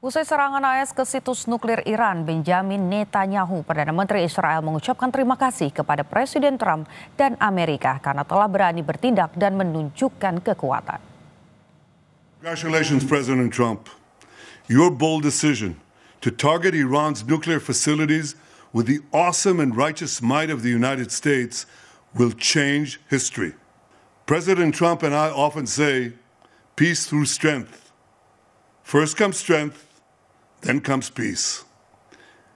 Usai serangan AS ke situs nuklir Iran, Benjamin Netanyahu, Perdana Menteri Israel, mengucapkan terima kasih kepada Presiden Trump dan Amerika karena telah berani bertindak dan menunjukkan kekuatan. Congratulations, President Trump. Your bold decision to target Iran's nuclear facilities with the awesome and righteous might of the United States will change history. President Trump and I often say, peace through strength. First comes strength, then comes peace.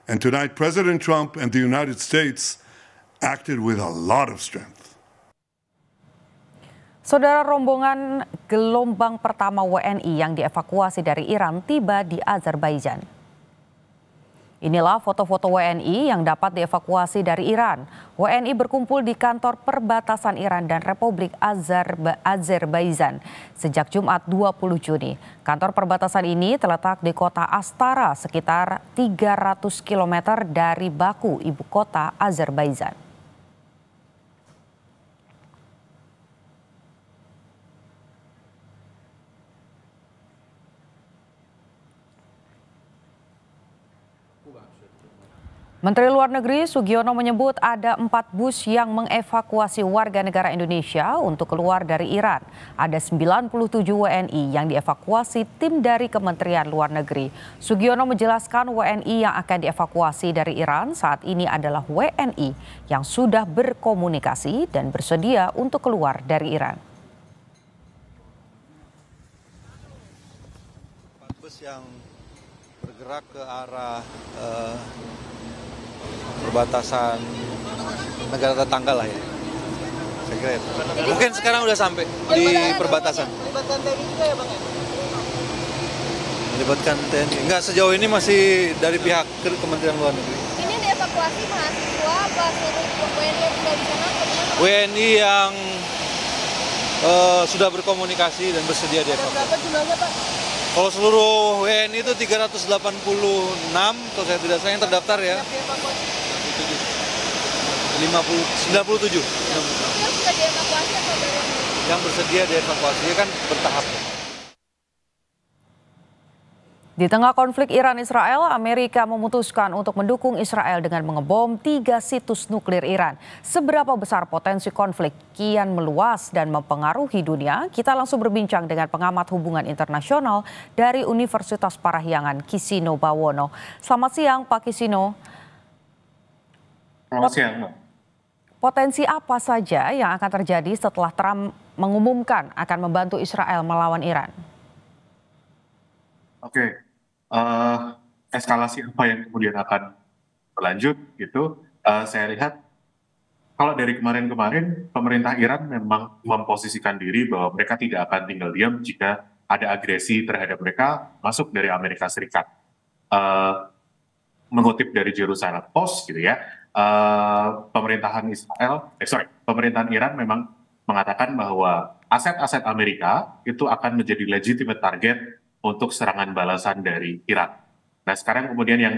And tonight, President Trump and the United States acted with a lot of strength. Saudara, rombongan gelombang pertama WNI yang dievakuasi dari Iran tiba di Azerbaijan. Inilah foto-foto WNI yang dapat dievakuasi dari Iran. WNI berkumpul di kantor perbatasan Iran dan Republik Azerbaijan sejak Jumat 20 Juni. Kantor perbatasan ini terletak di kota Astara, sekitar 300 km dari Baku, ibu kota Azerbaijan. Menteri Luar Negeri Sugiono menyebut ada 4 bus yang mengevakuasi warga negara Indonesia untuk keluar dari Iran. Ada 97 WNI yang dievakuasi tim dari Kementerian Luar Negeri. Sugiono menjelaskan WNI yang akan dievakuasi dari Iran saat ini adalah WNI yang sudah berkomunikasi dan bersedia untuk keluar dari Iran. Bus yang bergerak ke arah perbatasan negara tetangga lah ya. Saya kira itu. Mungkin sekarang udah sampai di perbatasan. Melibatkan TNI juga ya Bang ya? Melibatkan TNI. Enggak, sejauh ini masih dari pihak Kementerian Luar Negeri. Ini dievakuasi mahasiswa apa seluruh WNI yang tinggal di sana? WNI yang sudah berkomunikasi dan bersedia dievakuasi. Berapa jumlahnya Pak? Kalau seluruh WNI itu 386, kalau saya tidak salah yang terdaftar ya. 97. Yang sudah dievakuasi atau belum? Yang bersedia dievakuasi kan bertahap. Di tengah konflik Iran-Israel, Amerika memutuskan untuk mendukung Israel dengan mengebom 3 situs nuklir Iran. Seberapa besar potensi konflik kian meluas dan mempengaruhi dunia? Kita langsung berbincang dengan pengamat hubungan internasional dari Universitas Parahyangan, Kisino Bawono. Selamat siang, Pak Kisino. Selamat siang, Mbak. Potensi apa saja yang akan terjadi setelah Trump mengumumkan akan membantu Israel melawan Iran? Oke, eskalasi apa yang kemudian akan berlanjut gitu, saya lihat kalau dari kemarin-kemarin pemerintah Iran memang memposisikan diri bahwa mereka tidak akan tinggal diam jika ada agresi terhadap mereka masuk dari Amerika Serikat. Mengutip dari Jerusalem Post gitu ya, pemerintahan Iran memang mengatakan bahwa aset-aset Amerika itu akan menjadi legitimate target untuk serangan balasan dari Iran. Nah sekarang kemudian yang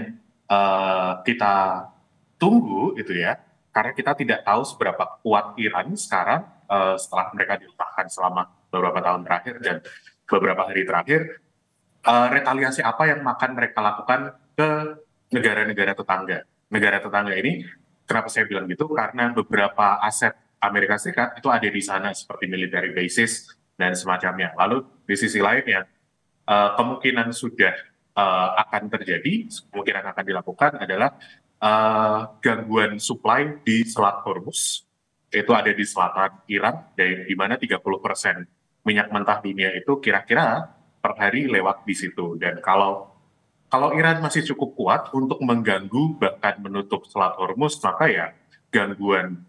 kita tunggu itu ya, karena kita tidak tahu seberapa kuat Iran sekarang setelah mereka diletakkan selama beberapa tahun terakhir dan beberapa hari terakhir, retaliasi apa yang akan mereka lakukan ke negara-negara tetangga. Negara tetangga ini, kenapa saya bilang gitu? Karena beberapa aset Amerika Serikat itu ada di sana seperti military bases dan semacamnya. Lalu di sisi lain ya, kemungkinan sudah akan terjadi, kemungkinan akan dilakukan adalah gangguan supply di Selat Hormuz. Itu ada di selatan Iran, di mana 30% minyak mentah dunia itu kira-kira per hari lewat di situ. Dan kalau Iran masih cukup kuat untuk mengganggu bahkan menutup Selat Hormuz, maka ya gangguan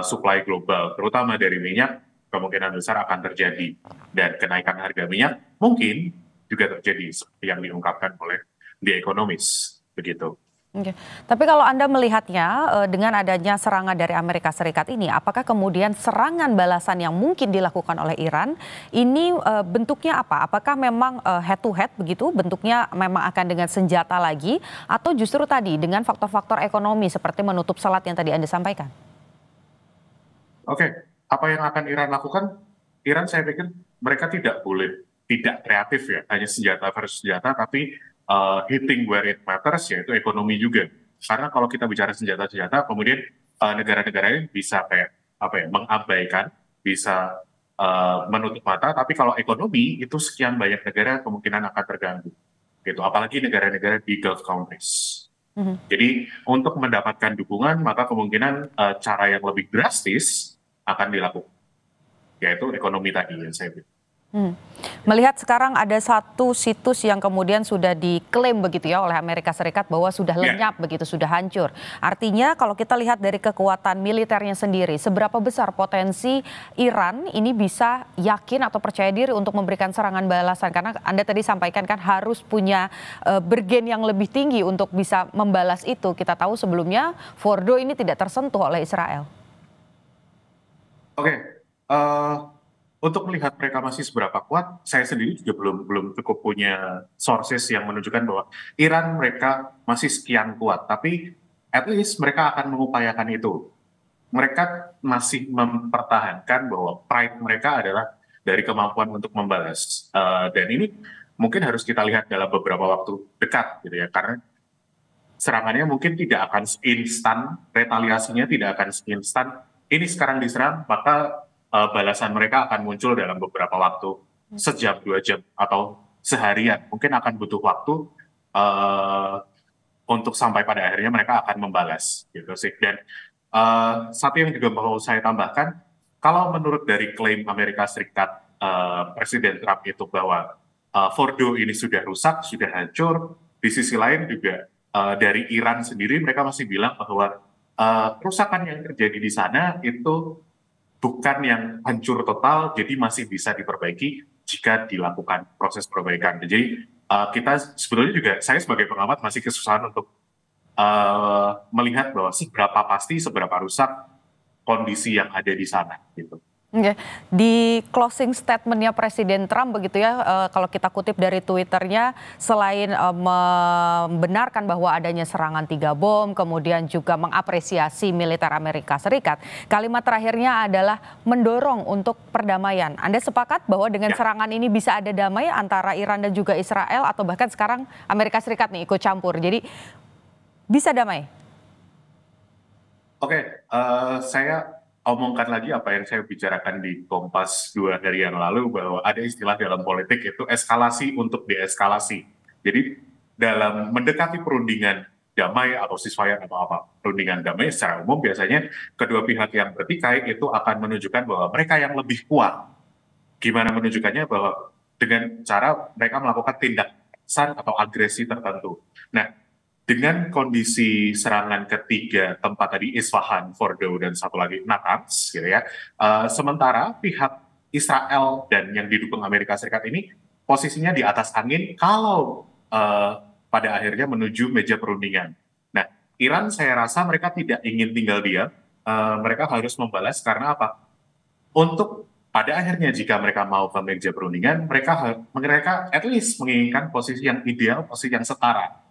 supply global, terutama dari minyak, kemungkinan besar akan terjadi. Dan kenaikan harga minyak mungkin juga terjadi seperti yang diungkapkan oleh The Economist, begitu. Oke. Tapi kalau Anda melihatnya dengan adanya serangan dari Amerika Serikat ini, apakah kemudian serangan balasan yang mungkin dilakukan oleh Iran ini bentuknya apa? Apakah memang head to head begitu, bentuknya memang akan dengan senjata lagi, atau justru tadi dengan faktor-faktor ekonomi seperti menutup selat yang tadi Anda sampaikan? Oke, apa yang akan Iran lakukan? Iran saya pikir mereka tidak kreatif ya, hanya senjata versus senjata, tapi hitting where it matters, yaitu ekonomi juga. Karena kalau kita bicara senjata-senjata, kemudian negara-negara ini bisa kayak mengabaikan, bisa menutup mata. Tapi kalau ekonomi itu sekian banyak negara kemungkinan akan terganggu, gitu. Apalagi negara-negara di Gulf countries. Jadi untuk mendapatkan dukungan, maka kemungkinan cara yang lebih drastis akan dilakukan, yaitu ekonomi tadi yang saya bilang. Melihat sekarang ada satu situs yang kemudian sudah diklaim begitu ya oleh Amerika Serikat bahwa sudah lenyap begitu, sudah hancur. Artinya kalau kita lihat dari kekuatan militernya sendiri, seberapa besar potensi Iran ini bisa yakin atau percaya diri untuk memberikan serangan balasan? Karena Anda tadi sampaikan kan harus punya bergen yang lebih tinggi untuk bisa membalas itu. Kita tahu sebelumnya Fordo ini tidak tersentuh oleh Israel. Untuk melihat mereka masih seberapa kuat, saya sendiri juga belum cukup punya sources yang menunjukkan bahwa Iran mereka masih sekian kuat. Tapi at least mereka akan mengupayakan itu. Mereka masih mempertahankan bahwa pride mereka adalah dari kemampuan untuk membalas. Dan ini mungkin harus kita lihat dalam beberapa waktu dekat, gitu ya. Karena serangannya mungkin tidak akan instan, retaliasinya tidak akan instan. Ini sekarang diserang, maka balasan mereka akan muncul dalam beberapa waktu, sejam, 2 jam, atau seharian. Mungkin akan butuh waktu untuk sampai pada akhirnya mereka akan membalas, gitu sih. Dan satu yang juga mau saya tambahkan, kalau menurut dari klaim Amerika Serikat, Presiden Trump itu bahwa Fordo ini sudah rusak, sudah hancur, di sisi lain juga dari Iran sendiri mereka masih bilang bahwa kerusakan yang terjadi di sana itu bukan yang hancur total, jadi masih bisa diperbaiki jika dilakukan proses perbaikan. Jadi kita sebetulnya juga, saya sebagai pengamat masih kesusahan untuk melihat bahwa seberapa rusak kondisi yang ada di sana, gitu. Di closing statementnya Presiden Trump begitu ya, kalau kita kutip dari Twitternya, selain membenarkan bahwa adanya serangan 3 bom, kemudian juga mengapresiasi militer Amerika Serikat, kalimat terakhirnya adalah mendorong untuk perdamaian. Anda sepakat bahwa dengan serangan ini bisa ada damai antara Iran dan juga Israel, atau bahkan sekarang Amerika Serikat nih ikut campur, jadi bisa damai? Saya omongkan lagi apa yang saya bicarakan di Kompas 2 hari yang lalu, bahwa ada istilah dalam politik itu eskalasi untuk deeskalasi. Jadi dalam mendekati perundingan damai atau ceasefire atau apa, perundingan damai secara umum biasanya kedua pihak yang bertikai itu akan menunjukkan bahwa mereka yang lebih kuat. Gimana menunjukkannya? Bahwa dengan cara mereka melakukan tindakan atau agresi tertentu. Nah, dengan kondisi serangan ketiga tempat tadi Isfahan, Fordo, dan satu lagi Natanz, gitu ya. Sementara pihak Israel dan yang didukung Amerika Serikat ini posisinya di atas angin kalau pada akhirnya menuju meja perundingan. Nah, Iran saya rasa mereka tidak ingin tinggal diam, mereka harus membalas karena apa? Untuk pada akhirnya jika mereka mau ke meja perundingan, mereka at least menginginkan posisi yang ideal, posisi yang setara.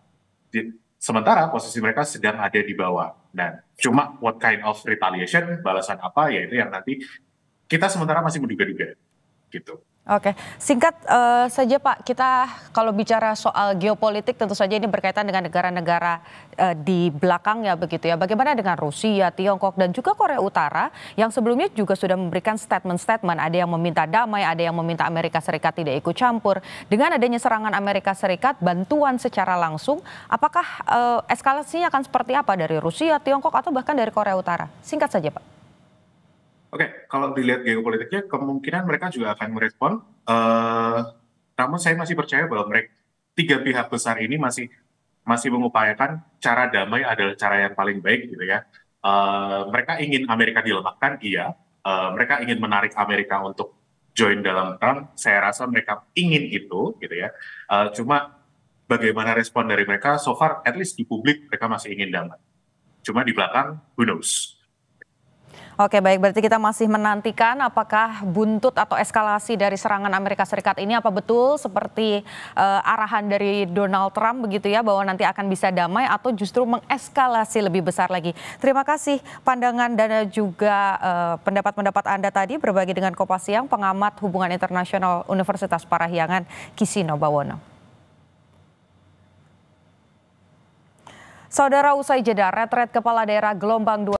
Sementara posisi mereka sedang ada di bawah. Dan cuma what kind of retaliation, balasan apa, yaitu yang nanti kita sementara masih menduga-duga, gitu. Oke, singkat saja Pak, kita kalau bicara soal geopolitik tentu saja ini berkaitan dengan negara-negara di belakangnya begitu ya. Bagaimana dengan Rusia, Tiongkok, dan juga Korea Utara yang sebelumnya juga sudah memberikan statement-statement. Ada yang meminta damai, ada yang meminta Amerika Serikat tidak ikut campur. Dengan adanya serangan Amerika Serikat, bantuan secara langsung, apakah eskalasinya akan seperti apa dari Rusia, Tiongkok, atau bahkan dari Korea Utara? Singkat saja Pak. Kalau dilihat geopolitiknya, kemungkinan mereka juga akan merespon. Namun saya masih percaya bahwa tiga pihak besar ini masih mengupayakan cara damai adalah cara yang paling baik, gitu ya. Mereka ingin Amerika dilemahkan, iya. Mereka ingin menarik Amerika untuk join dalam perang. Saya rasa mereka ingin itu, gitu ya. Cuma bagaimana respon dari mereka? So far, at least di publik mereka masih ingin damai. Cuma di belakang, who knows? Oke, baik, berarti kita masih menantikan apakah buntut atau eskalasi dari serangan Amerika Serikat ini apa betul seperti arahan dari Donald Trump begitu ya, bahwa nanti akan bisa damai atau justru mengeskalasi lebih besar lagi. Terima kasih pandangan dan juga pendapat-pendapat Anda tadi berbagi dengan Kompas Siang, pengamat hubungan internasional Universitas Parahyangan Kisino Bawono. Saudara, usai jeda, retret kepala daerah gelombang 2